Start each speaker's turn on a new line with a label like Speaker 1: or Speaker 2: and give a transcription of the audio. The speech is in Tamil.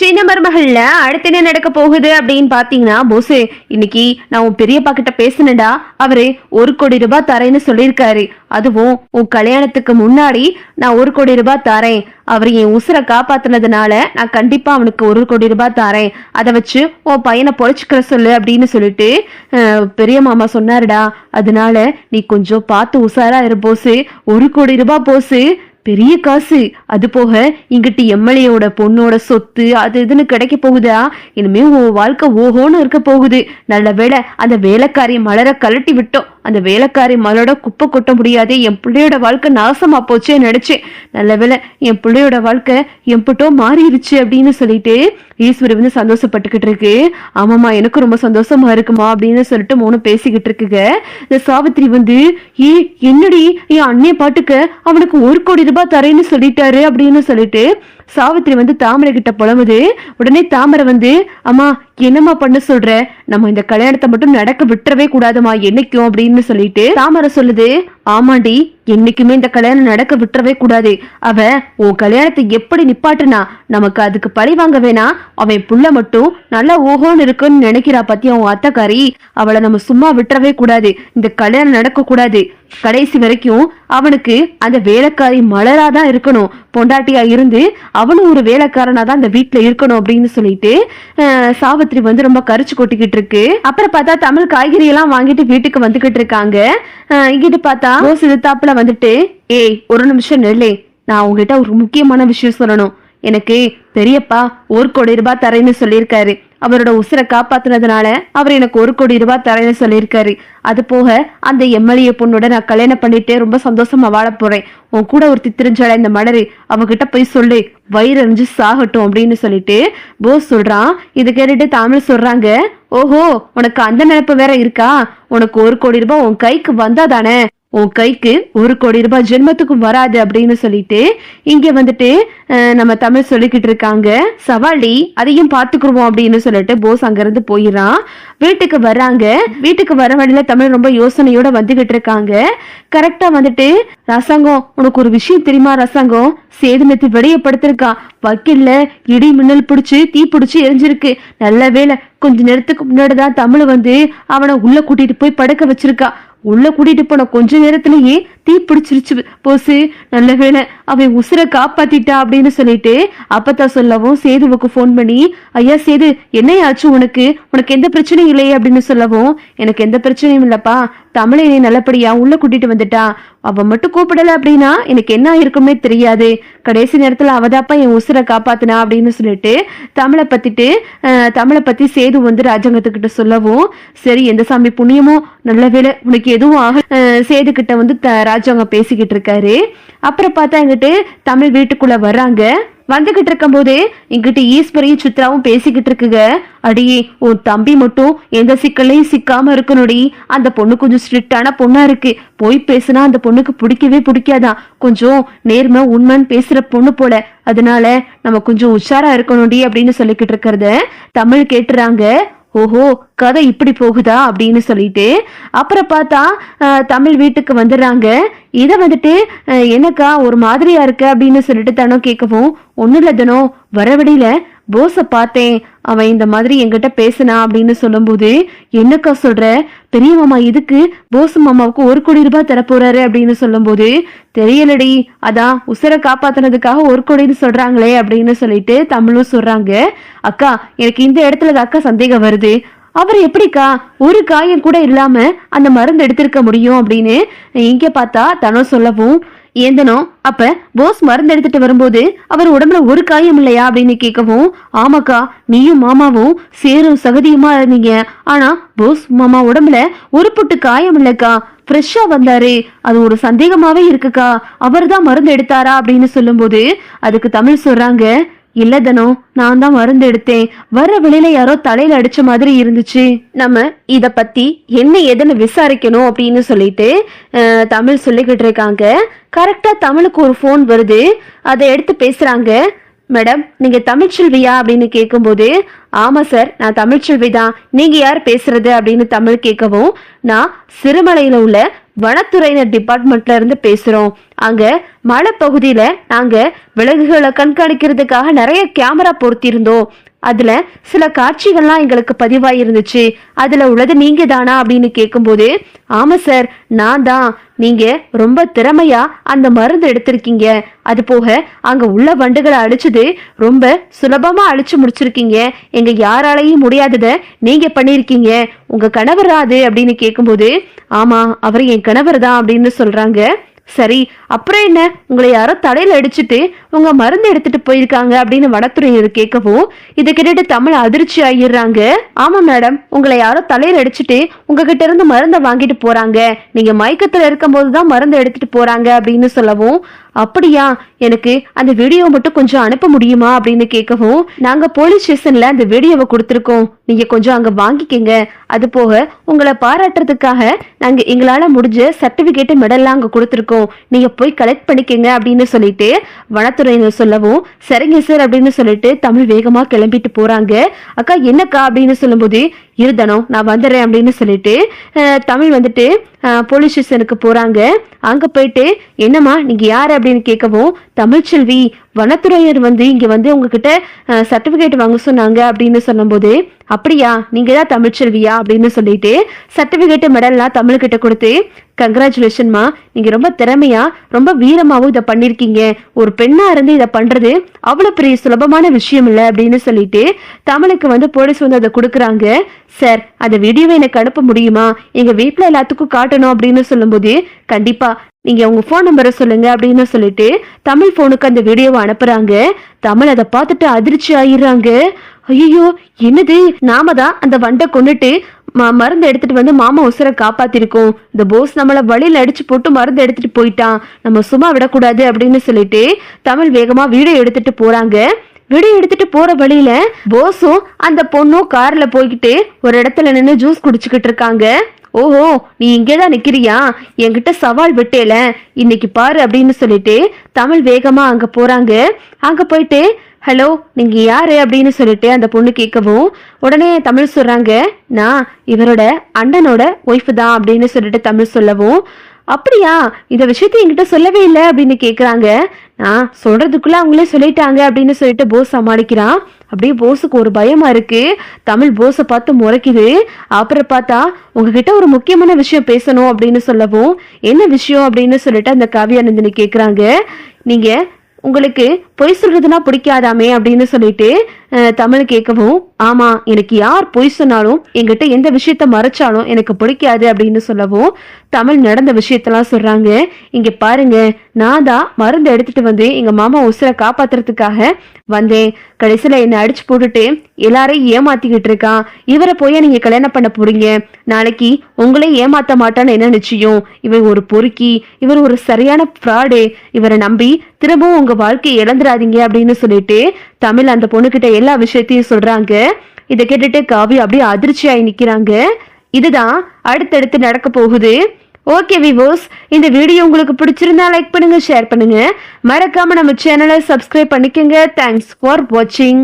Speaker 1: சின்ன மருமகள்ல அடுத்து என்ன நடக்க போகுது அப்படின்னு பாத்தீங்கன்னா, போசு இன்னைக்கு நான் உன் பெரியப்பா கிட்ட பேசினடா. அவரு 1 கோடி ரூபாய் தரேன்னு சொல்லியிருக்காரு. அதுவும் உன் கல்யாணத்துக்கு முன்னாடி நான் 1 கோடி ரூபாய் தரேன். அவர் என் உசுரை காப்பாத்துனதுனால நான் கண்டிப்பா அவனுக்கு 1 கோடி ரூபாய் தரேன். அதை வச்சு உன் பையனை பொழைச்சுக்கிற சொல்லு அப்படின்னு சொல்லிட்டு பெரிய மாமா சொன்னாருடா. அதனால நீ கொஞ்சம் பார்த்து உசாரா இரு போசு. 1 கோடி ரூபாய் போசு, பெரிய காசு. அது போக இங்கிட்டு எம்எல்ஏவோட பொண்ணோட சொத்து அது இதுன்னு கிடைக்க போகுதா. இனிமே உன் வாழ்க்கை ஓஹோன்னு இருக்க போகுது. நல்ல வேளை அந்த வேலைக்காரி மலரை கலட்டி விட்டோம். அந்த வேலைக்காரி மலரோட குப்பை கொட்ட முடியாது. என் பிள்ளையோட வாழ்க்கை நாசமா போச்சே நினைச்சேன். நல்ல வேளை என் பிள்ளையோட வாழ்க்கை எம்பிட்டோ மாறிடுச்சு அப்படின்னு சொல்லிட்டு ஈஸ்வரி வந்து சந்தோஷப்பட்டுக்கிட்டு இருக்கு. ஆமாமா, எனக்கு ரொம்ப சந்தோஷமா இருக்குமா அப்படின்னு சொல்லிட்டு மூணு பேசிக்கிட்டு இருக்குங்க. இந்த சாவித்திரி வந்து என்னடி என் அண்ணிய பாட்டுக்க அவனுக்கு 1 கோடி ரூபாய் தரேன்னு சொல்லிட்டாரு அப்படின்னு சொல்லிட்டு சாவித்திரி வந்து தாமரை கிட்ட புலம்புது. உடனே தாமரை வந்து, அம்மா என்னம்மா பண்ண சொல்ற, நம்ம இந்த கல்யாணத்தை மட்டும் நடக்க விட்டுறவே கூடாதுமா என்னைக்கும் அப்படின்னு சொல்லிட்டு தாமரை சொல்லுது. ஆமாண்டி, என்னைக்குமே இந்த கல்யாணம் நடக்க விட்டுறவே கூடாது. அவ உன் கல்யாணத்தை எப்படி நிப்பாட்டுனா நமக்கு அதுக்கு பழி வாங்க வேணா. அவன் புள்ள மட்டும் நல்லா ஓஹோன்னு இருக்குன்னு நினைக்கிறா பத்தி அவன் அத்தைக்காரி. அவளை நம்ம சும்மா விட்டுறவே கூடாது. இந்த கல்யாணம் நடக்க கூடாது. கடைசி வரைக்கும் அவனுக்கு அந்த வேலைக்காரி மலராதான் இருக்கணும். பொண்டாட்டியா இருந்து அவனும் ஒரு வேலைக்காரனா தான் அந்த வீட்டுல இருக்கணும் அப்படின்னு சொல்லிட்டு சாவித்திரி வந்து ரொம்ப கரிச்சு கொட்டிக்கிட்டு இருக்கு. அப்புறம் பார்த்தா தமிழ் காய்கறி எல்லாம் வாங்கிட்டு வீட்டுக்கு வந்துகிட்டு இருக்காங்க. இங்கிட்டு பார்த்தா சிறுத்தாப்புல வந்துட்டு, ஏய் ஒரு நிமிஷம் நெல்லே, நான் உங்ககிட்ட ஒரு முக்கியமான விஷயம் சொல்லணும். எனக்கு பெரியப்பா 1 கோடி ரூபாய் தரேன்னு சொல்லியிருக்காரு. அவரோட உசுரை காப்பாத்துனதுனால அவர் எனக்கு 1 கோடி ரூபாய் தரேன்னு சொல்லியிருக்காரு. அது போக அந்த எம்எல்ஏ பொண்ணோட நான் கல்யாணம் பண்ணிட்டு ரொம்ப சந்தோஷமா வாழ போறேன். உன் கூட ஒரு தித்திரிஞ்சால இந்த மலரு அவகிட்ட போய் சொல்லு, வயிறு அறிஞ்சு சாகட்டும் அப்படின்னு சொல்லிட்டு போஸ் சொல்றான். இது கேட்டுட்டு தமிழ் சொல்றாங்க, ஓஹோ உனக்கு அந்த நினைப்பு வேற இருக்கா? உனக்கு 1 கோடி ரூபாய் உன் கைக்கு வந்தா தானே, உன் கைக்கு 1 கோடி ரூபாய் ஜென்மத்துக்கும் வராது அப்படின்னு சொல்லிட்டு இங்க வந்துட்டு நம்ம தமிழ் சொல்லிக்கிட்டு இருக்காங்க. சவால்டி, அதையும் பாத்துக்குருவோம் அப்படின்னு சொல்லிட்டு போஸ் அங்க இருந்து போயிடறான். வீட்டுக்கு வர்றாங்க. வீட்டுக்கு வர வழியில தமிழ் ரொம்ப யோசனையோட வந்துகிட்டு இருக்காங்க. கரெக்டா வந்துட்டு, ரசங்கம் உனக்கு ஒரு விஷயம் தெரியுமா? ரசங்கம் சேது மெத்தி விடையப்படுத்திருக்கான். வக்கீல்ல இடி மின்னல் பிடிச்சு தீ பிடிச்சு எரிஞ்சிருக்கு. நல்ல வேலை கொஞ்ச நேரத்துக்கு முன்னாடிதான் தமிழ் வந்து அவனை உள்ள கூட்டிட்டு போய் படுக்க வச்சிருக்கா. உள்ள கூட்டிட்டு போன கொஞ்ச நேரத்திலேயே தீ பிடிச்சிருச்சு போசு. நல்ல வேலை அவன் உசுரை காப்பாத்திட்டா அப்படின்னு சொல்லிட்டு அப்பத்தான் சொல்லவும் சேதுவுக்கு போன் பண்ணி, ஐயா சேது என்னையாச்சு உனக்கு எந்த பிரச்சனையும் இல்லையே அப்படின்னு சொல்லவும், எனக்கு எந்த பிரச்சனையும் இல்லப்பா, தமிழை நீ நல்லபடியா உள்ள கூட்டிட்டு வந்துட்டா. அவ மட்டும் கூப்பிடல அப்படின்னா எனக்கு என்ன இருக்குமே தெரியாது. கடைசி நேரத்துல அவதாப்பா என் உசுரை காப்பாத்தினா அப்படின்னு சொல்லிட்டு தமிழை பத்தி சேது வந்து ராஜாங்கத்துக்கிட்ட சொல்லவும், சரி எந்த சாமி புண்ணியமோ நல்ல வேலை உனக்கு எதுவும் ஆக சேது கிட்ட வந்து ராஜாங்க பேசிக்கிட்டு இருக்காரு. அப்புறம் பார்த்தா எங்கிட்டு தமிழ் வீட்டுக்குள்ள வர்றாங்க. வந்துகிட்டு இருக்கும் போது இங்கிட்டு ஈஸ்வரியும் சித்ராவும் பேசிக்கிட்டு இருக்குங்க. அடியே உன் தம்பி மட்டும் எந்த சிக்கலையும் சிக்காம இருக்கணும்டி. அந்த பொண்ணு கொஞ்சம் ஸ்ட்ரிக்டான பொண்ணா இருக்கு. போய் பேசுனா அந்த பொண்ணுக்கு பிடிக்கவே பிடிக்காதான். கொஞ்சம் நேர்மை உண்மைன்னு பேசுற பொண்ணு போல. அதனால நம்ம கொஞ்சம் உஷாரா இருக்கணும்டி அப்படின்னு சொல்லிக்கிட்டு இருக்கிறத தமிழ் கேட்டுறாங்க. ஓஹோ கதை இப்படி போகுதா அப்படின்னு சொல்லிட்டு அப்புறம் பார்த்தா தமிழ் வீட்டுக்கு வந்துடுறாங்க. இதை வந்துட்டு என்னக்கா ஒரு மாதிரியா இருக்கு அப்படின்னு சொல்லிட்டு தனோ கேட்கவும், ஒன்னும் இல்ல தனோ, வர வழியில போஸ பார்த்தேன், அவன் இந்த மாதிரி என்கிட்ட பேசினா அப்படின்னு சொல்லும் போது, என்னக்கா சொல்ற, பெரிய மாமா இதுக்கு போஸ் மாமாவுக்கு 1 கோடி ரூபாய் தரப்போறாரு அப்படின்னு சொல்லும் போது, தெரியலடி, அதான் உசுரை காப்பாத்தினதுக்காக 1 கோடின்னு சொல்றாங்களே அப்படின்னு சொல்லிட்டு தமிழும் சொல்றாங்க. அக்கா எனக்கு இந்த இடத்துல அக்கா சந்தேகம் வருது. அவர் எப்படிக்கா ஒரு காயம் கூட இல்லாம அந்த மருந்து எடுத்திருக்க முடியும் அப்படின்னு இங்க பார்த்தா தனோ சொல்லவும், ஏந்தனோ அப்ப போஸ் மருந்து எடுத்துட்டு வரும்போது அவர் உடம்புல ஒரு காயம் இல்லையா அப்படின்னு கேட்கவும், ஆமாக்கா நீயும் மாமாவும் சேரும் சகதியுமா இருந்தீங்க. ஆனா போஸ் மாமா உடம்புல ஒரு பொட்டு காயம் இல்லக்கா, ஃப்ரெஷ்ஷா வந்தாரு. அது ஒரு சந்தேகமாவே இருக்குக்கா, அவர் தான் மருந்து எடுத்தாரா அப்படின்னு சொல்லும் போது அதுக்கு தமிழ் சொல்றாங்க, இல்லதனோ நான் தான் மருந்து எடுத்தேன். வர வெளியில யாரோ தலையில அடிச்ச மாதிரி இருந்துச்சு. நம்ம இத பத்தி என்ன ஏதுன்னு விசாரிக்கணும் அப்படின்னு சொல்லிட்டு தமிழ் சொல்லிக்கிட்டு இருக்காங்க. கரெக்டா தமிழுக்கு ஒரு போன் வருது. அதை எடுத்து பேசுறாங்க. மேடம் நீங்க தமிழ்ச்செல்வியா அப்படின்னு கேட்கும்போது, ஆமா சார் நான் தமிழ்ச்செல்வி தான், நீங்க யார் பேசுறது அப்படின்னு தமிழ் கேட்கவும், நான் சிறுமலையில உள்ள வனத்துறையினர் டிபார்ட்மெண்ட்ல இருந்து பேசுறோம். அங்க மலைப்பகுதியில நாங்க விலங்குகளை கண்காணிக்கிறதுக்காக நிறைய கேமரா பொருத்தியிருந்தோம். அதுல சில காட்சிகள்லாம் எங்களுக்கு பதிவாயிருந்துச்சு. அதுல உள்ளது நீங்க தானா அப்படின்னு கேட்கும்போது, ஆமா சார் நான் தான். நீங்க ரொம்ப திறமையா அந்த மருந்து எடுத்திருக்கீங்க. அது போக அங்க உள்ள வண்டுகளை அழிச்சது ரொம்ப சுலபமா அழிச்சு முடிச்சிருக்கீங்க. எங்க யாராலையும் முடியாததை நீங்க பண்ணிருக்கீங்க. உங்க கணவர் அது அப்படின்னு கேட்கும்போது, ஆமா அவர் என் கணவர் தான் அப்படின்னு சொல்றாங்க. சரி அப்புறம் என்ன, உங்களை யாரோ தலையில அடிச்சுட்டு உங்க மருந்து எடுத்துட்டு போயிருக்காங்க அப்படின்னு வனத்துறையினர் கேட்கவும், இதை கேட்டுட்டு தமிழ் அதிர்ச்சி ஆகிடுறாங்க. ஆமா மேடம், உங்களை யாரோ தலையில அடிச்சுட்டு உங்ககிட்ட இருந்து மருந்தை வாங்கிட்டு போறாங்க. நீங்க மயக்கத்துல இருக்கும் போதுதான் மருந்து எடுத்துட்டு போறாங்க அப்படின்னு சொல்லவும், அப்படியா, எனக்கு அந்த வீடியோ மட்டும் கொஞ்சம் அனுப்ப முடியுமா அப்படின்னு கேட்கவும், நாங்க போலீஸ் ஸ்டேஷன்ல அந்த வீடியோவை கொடுத்துருக்கோம், நீங்க கொஞ்சம் அங்க வாங்கிக்கங்க. அது போக உங்களை பாராட்டுறதுக்காக நாங்க எங்களால முடிஞ்ச சர்டிபிகேட் மெடல்லாம் அங்க கொடுத்துருக்கோம், நீங்க போய் கலெக்ட் பண்ணிக்கங்க அப்படின்னு சொல்லிட்டு வனத்துறையினர் சொல்லவும், சரிங்க சார் அப்படின்னு சொல்லிட்டு தமிழ் வேகமா கிளம்பிட்டு போறாங்க. அக்கா என்னக்கா அப்படின்னு சொல்லும்போது, இருதனம் நான் வந்துடுறேன் அப்படின்னு சொல்லிட்டு தமிழ் வந்துட்டு போலீஸ் ஸ்டேஷனுக்கு போறாங்க. அங்க போயிட்டு, என்னம்மா நீங்க யாரு அப்படின்னு கேட்கவும், தமிழ்ச்செல்வி, வனத்துறையர் இங்க உங்ககிட்ட சர்டிபிகேட் வாங்க சொன்னாங்க அப்படின்னு சொல்லும்போது, அப்படியா நீங்க தான் தமிழ்ச்செல்வியா அப்படின்னு சொல்லிட்டு சர்டிபிகேட் மெடல்லாம் தமிழ்கிட்ட கொடுத்து, கங்க்ராச்சுலேஷன்மா, நீங்க ரொம்ப திறமையா ரொம்ப வீரமாவும் இதை பண்ணிருக்கீங்க. ஒரு பெண்ணா இருந்து இதை பண்றது அவ்வளவு பெரிய சுலபமான விஷயம் இல்லை அப்படின்னு சொல்லிட்டு தமிழுக்கு போலீஸ் அதை கொடுக்குறாங்க. சார் அந்த வீடியோவை எனக்கு அனுப்ப முடியுமா, எங்க வீட்டுல எல்லாத்துக்கும் காட்டணும் அப்படின்னு சொல்லும்போது, கண்டிப்பா நீங்க உங்க போன் நம்பரை சொல்லுங்க அப்படின்னு சொல்லிட்டு தமிழ் போனுக்கு அந்த வீடியோவை அனுப்புறாங்க. தமிழ் அதை பார்த்துட்டு அதிர்ச்சி ஆயிடுறாங்க. ஐயோ என்னது, நாம தான் அந்த வண்டை கொண்டுட்டு மருந்து எடுத்துட்டு மாமா உசுரை காப்பாத்திருக்கோம். இந்த போஸ் நம்மள வழியில அடிச்சு போட்டு மருந்து எடுத்துட்டு போயிட்டான், நம்ம சும்மா விடக்கூடாது அப்படின்னு சொல்லிட்டு தமிழ் வேகமா வீடியோ எடுத்துட்டு போறாங்க. வீடியோ எடுத்துட்டு போற வழியில போஸும் அந்த பொண்ணும் கார்ல போய்கிட்டு ஒரு இடத்துல நின்று ஜூஸ் குடிச்சுக்கிட்டு இருக்காங்க. ஓஹோ நீ இங்கேதான் நிக்கிறியா, என்கிட்ட சவால் விட்டேல, இன்னைக்கு பாரு அப்படின்னு சொல்லிட்டு தமிழ் வேகமா அங்க போறாங்க. அங்க போயிட்டு, ஹலோ நீங்க யாரு அப்படின்னு சொல்லிட்டு அந்த பொண்ணு கேட்கவும், உடனே தமிழ் சொல்றாங்க, நான் இவரோட அண்ணனோட ஒய்ஃப் தான் அப்படின்னு சொல்லிட்டு தமிழ் சொல்லவும், அப்படியா இந்த விஷயத்த என்கிட்ட சொல்லவே இல்லை அப்படின்னு கேக்குறாங்க. நான் சொல்றதுக்குள்ள அவங்களே சொல்லிட்டாங்க அப்படின்னு சொல்லிட்டு போஸ் சமாளிக்கிறான். அப்படியே போஸுக்கு ஒரு பயமா இருக்கு. தமிழ் போஸை பார்த்து முறைக்குது. அப்புறம் பார்த்தா, உங்ககிட்ட ஒரு முக்கியமான விஷயம் பேசணும் அப்படின்னு சொல்லவும், என்ன விஷயம் அப்படின்னு சொல்லிட்டு அந்த காவியானந்தினி கேக்குறாங்க. நீங்க உங்களுக்கு பொய் சொல்றதுனா பிடிக்காதாமே அப்படின்னு சொல்லிட்டு தமிழ் கேட்கவும், ஆமா எனக்கு யார் பொய் சொன்னாலும் என்கிட்ட எந்த விஷயத்த மறைச்சாலும் எனக்கு பிடிக்காது அப்படின்னு சொல்லவும், தமிழ் நடந்த விஷயத்தெல்லாம் சொல்றாங்க. இங்க பாருங்க, நான் தான் மருந்து எடுத்துட்டு எங்க மாமா உசுரை காப்பாத்துறதுக்காக வந்தேன். கடைசியில என்னை அடிச்சு போட்டுட்டு எல்லாரையும் ஏமாத்திக்கிட்டு இருக்கான். இவரை போய் நீங்க கல்யாணம் பண்ண போறீங்க, நாளைக்கு உங்களே ஏமாத்த மாட்டான்னு என்ன நிச்சயம்? இவர் ஒரு பொறுக்கி, இவர் ஒரு சரியான ஃப்ராடு, இவரை நம்பி திரும்பவும் உங்க வாழ்க்கையை இழந்துடாதீங்க அப்படின்னு சொல்லிட்டு தமிழ் அந்த பொண்ணுகிட்ட எல்லா விஷயத்தையும் சொல்றாங்க. இதை கேட்டுட்டு காவி அப்படியே அதிர்ச்சியாகி நிக்கிறாங்க. இதுதான் அடுத்தடுத்து நடக்க போகுது. ஓகே விவோஸ், இந்த வீடியோ உங்களுக்கு பிடிச்சிருந்தா லைக் பண்ணுங்க, ஷேர் பண்ணுங்க, மறக்காம நம்ம சேனலை சப்ஸ்கிரைப் பண்ணிக்கோங்க. தேங்க்ஸ் ஃபார் வாட்சிங்.